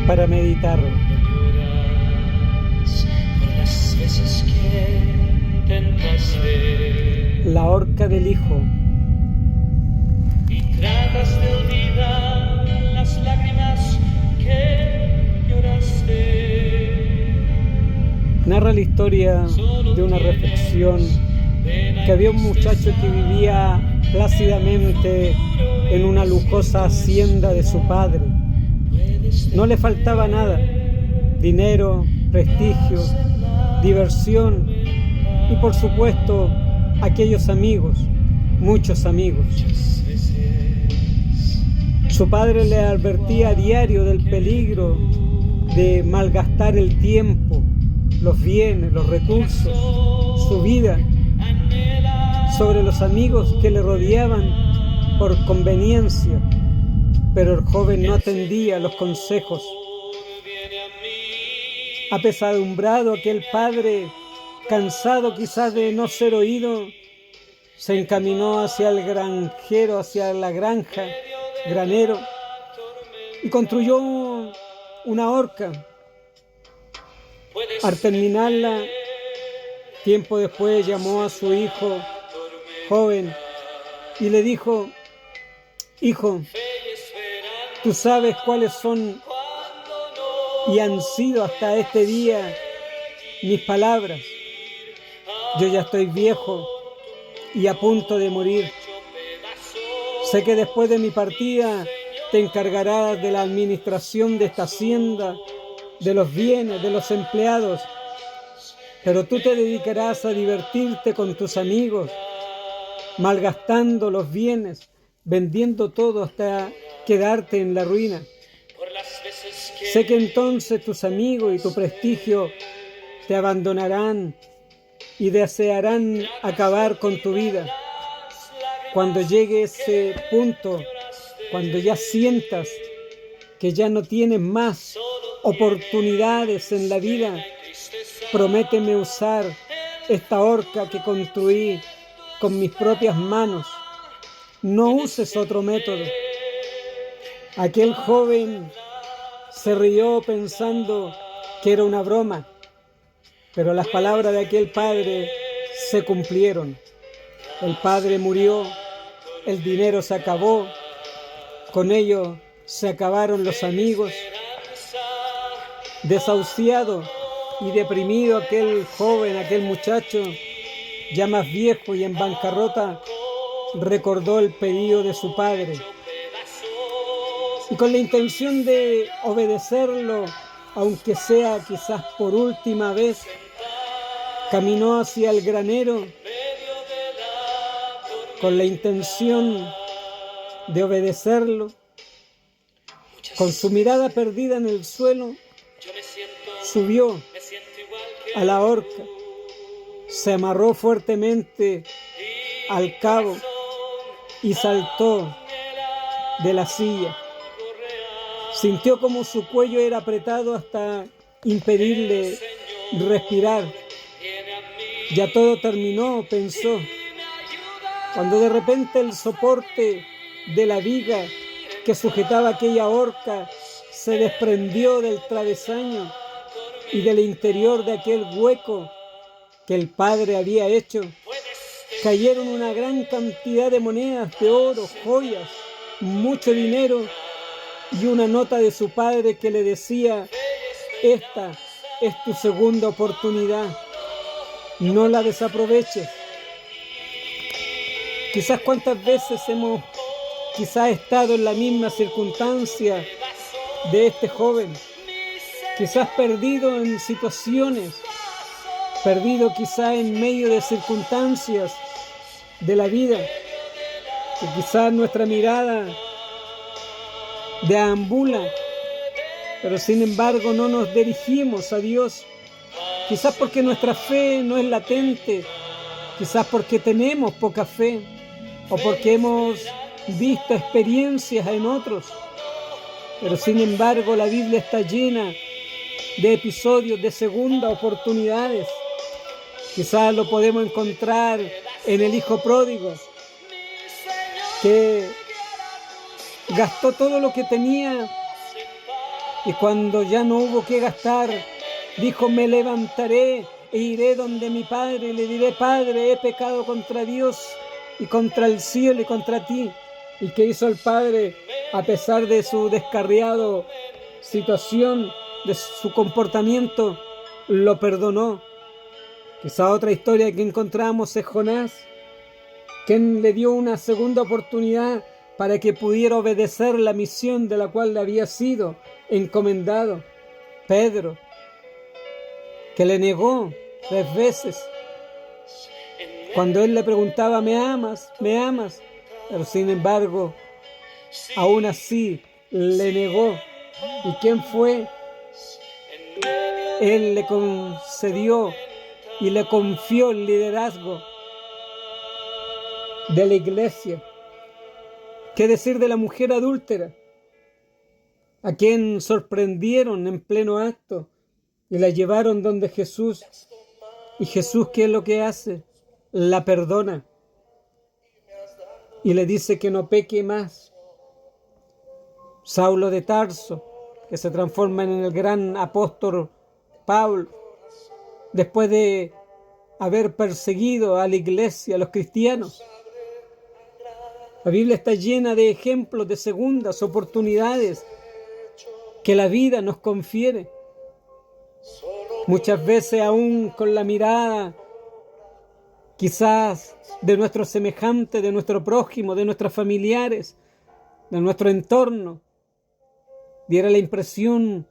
para meditar. La horca del hijo. Y tratas de olvidar las lágrimas que lloraste. Narra la historia de una reflexión que había un muchacho que vivía plácidamente en una lujosa hacienda de su padre. No le faltaba nada: dinero, prestigio, diversión y por supuesto aquellos amigos, muchos amigos. Su padre le advertía a diario del peligro de malgastar el tiempo, los bienes, los recursos, su vida, sobre los amigos que le rodeaban por conveniencia, pero el joven no atendía los consejos. Apesadumbrado, aquel padre, cansado quizás de no ser oído, se encaminó hacia el granjero, hacia la granja, granero, y construyó una horca. Al terminarla, tiempo después llamó a su hijo joven y le dijo: hijo, tú sabes cuáles son y han sido hasta este día mis palabras. Yo ya estoy viejo y a punto de morir. Sé que después de mi partida te encargarás de la administración de esta hacienda, de los bienes, de los empleados, pero tú te dedicarás a divertirte con tus amigos, malgastando los bienes, vendiendo todo hasta quedarte en la ruina. Sé que entonces tus amigos y tu prestigio te abandonarán y desearán acabar con tu vida. Cuando llegue ese punto, cuando ya sientas que ya no tienes más oportunidades en la vida, prométeme usar esta horca que construí con mis propias manos. No uses otro método. Aquel joven se rió pensando que era una broma, pero las palabras de aquel padre se cumplieron. El padre murió, el dinero se acabó, con ello se acabaron los amigos. Desahuciado y deprimido, aquel joven, aquel muchacho, ya más viejo y en bancarrota, recordó el pedido de su padre. Y con la intención de obedecerlo, aunque sea quizás por última vez, caminó hacia el granero con la intención de obedecerlo. Con su mirada perdida en el suelo, subió a la horca, se amarró fuertemente al cabo y saltó de la silla. Sintió como su cuello era apretado hasta impedirle respirar. Ya todo terminó, pensó, cuando de repente el soporte de la viga que sujetaba aquella horca se desprendió del travesaño y del interior de aquel hueco que el padre había hecho cayeron una gran cantidad de monedas de oro, joyas, mucho dinero y una nota de su padre que le decía: esta es tu segunda oportunidad, no la desaproveches. Quizás cuántas veces hemos estado en la misma circunstancia de este joven, quizás perdido en situaciones, perdido quizás en medio de circunstancias de la vida, que quizás nuestra mirada deambula, pero sin embargo no nos dirigimos a Dios, quizás porque nuestra fe no es latente, quizás porque tenemos poca fe o porque hemos visto experiencias en otros, pero sin embargo la Biblia está llena de episodios de segunda oportunidades. Quizás lo podemos encontrar en el hijo pródigo, que gastó todo lo que tenía Y cuando ya no hubo que gastar, dijo: me levantaré e iré donde mi padre y le diré: Padre, he pecado contra Dios y contra el cielo y contra ti. ¿Y qué hizo el padre? A pesar de su descarriado situación, de su comportamiento, lo perdonó. Quizá otra historia que encontramos es Jonás, quien le dio una segunda oportunidad para que pudiera obedecer la misión de la cual le había sido encomendado. Pedro, que le negó 3 veces. Cuando él le preguntaba: ¿me amas? ¿Me amas? Pero sin embargo, aún así le negó. ¿Y quién fue? Él le concedió y le confió el liderazgo de la iglesia. ¿Qué decir de la mujer adúltera, a quien sorprendieron en pleno acto y la llevaron donde Jesús? ¿Y Jesús qué es lo que hace? La perdona y le dice que no peque más. Saulo de Tarso, que se transforma en el gran apóstol Pablo, después de haber perseguido a la iglesia, a los cristianos. La Biblia está llena de ejemplos de segundas oportunidades que la vida nos confiere. Muchas veces aún con la mirada, quizás de nuestro semejante, de nuestro prójimo, de nuestros familiares, de nuestro entorno, diera la impresión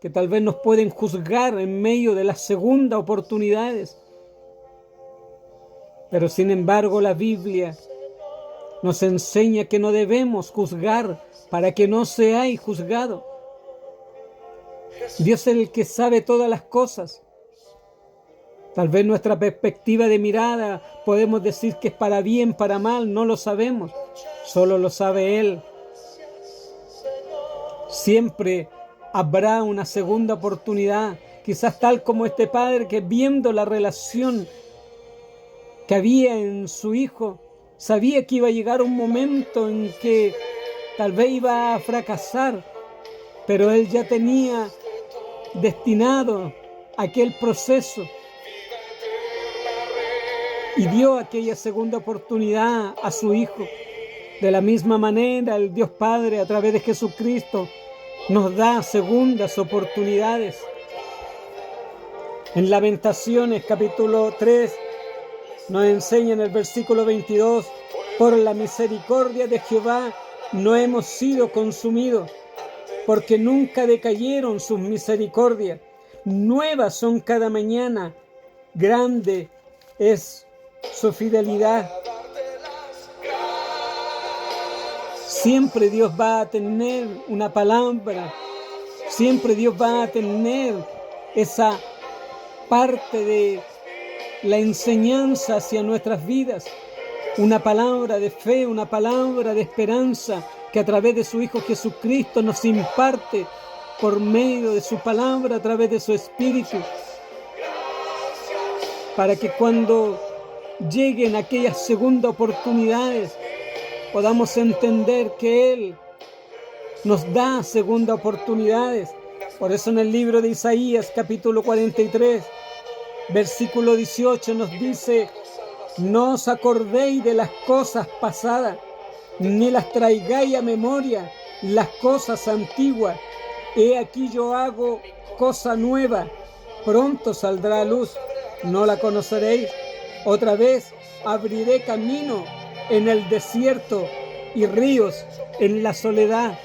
que tal vez nos pueden juzgar en medio de las segundas oportunidades. Pero sin embargo la Biblia nos enseña que no debemos juzgar para que no seáis juzgados. Dios es el que sabe todas las cosas. Tal vez nuestra perspectiva de mirada podemos decir que es para bien, para mal, no lo sabemos. Solo lo sabe Él. Siempre habrá una segunda oportunidad, quizás tal como este padre que, viendo la relación que había en su hijo, sabía que iba a llegar un momento en que tal vez iba a fracasar, pero él ya tenía destinado aquel proceso y dio aquella segunda oportunidad a su hijo. De la misma manera, el Dios Padre, a través de Jesucristo, nos da segundas oportunidades. En Lamentaciones, capítulo 3, nos enseña en el versículo 22: por la misericordia de Jehová no hemos sido consumidos, porque nunca decayeron sus misericordias. Nuevas son cada mañana, grande es su fidelidad. Siempre Dios va a tener una palabra, siempre Dios va a tener esa parte de la enseñanza hacia nuestras vidas, una palabra de fe, una palabra de esperanza que a través de su Hijo Jesucristo nos imparte por medio de su palabra, a través de su Espíritu, para que cuando lleguen aquellas segundas oportunidades podamos entender que Él nos da segundas oportunidades. Por eso en el libro de Isaías, capítulo 43, versículo 18 nos dice: no os acordéis de las cosas pasadas, ni las traigáis a memoria las cosas antiguas. He aquí yo hago cosa nueva, pronto saldrá a luz, ¿no la conoceréis? Otra vez abriré camino en el desierto y ríos en la soledad.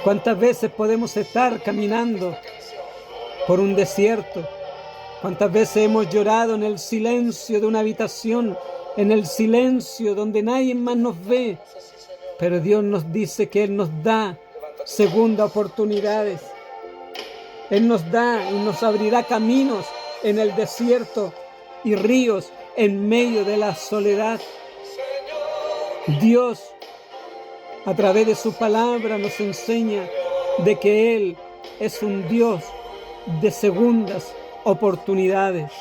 ¿Cuántas veces podemos estar caminando por un desierto? ¿Cuántas veces hemos llorado en el silencio de una habitación, en el silencio donde nadie más nos ve? Pero Dios nos dice que Él nos da segundas oportunidades. Él nos da y nos abrirá caminos en el desierto y ríos en medio de la soledad. Dios, a través de su palabra, nos enseña de que Él es un Dios de segundas oportunidades.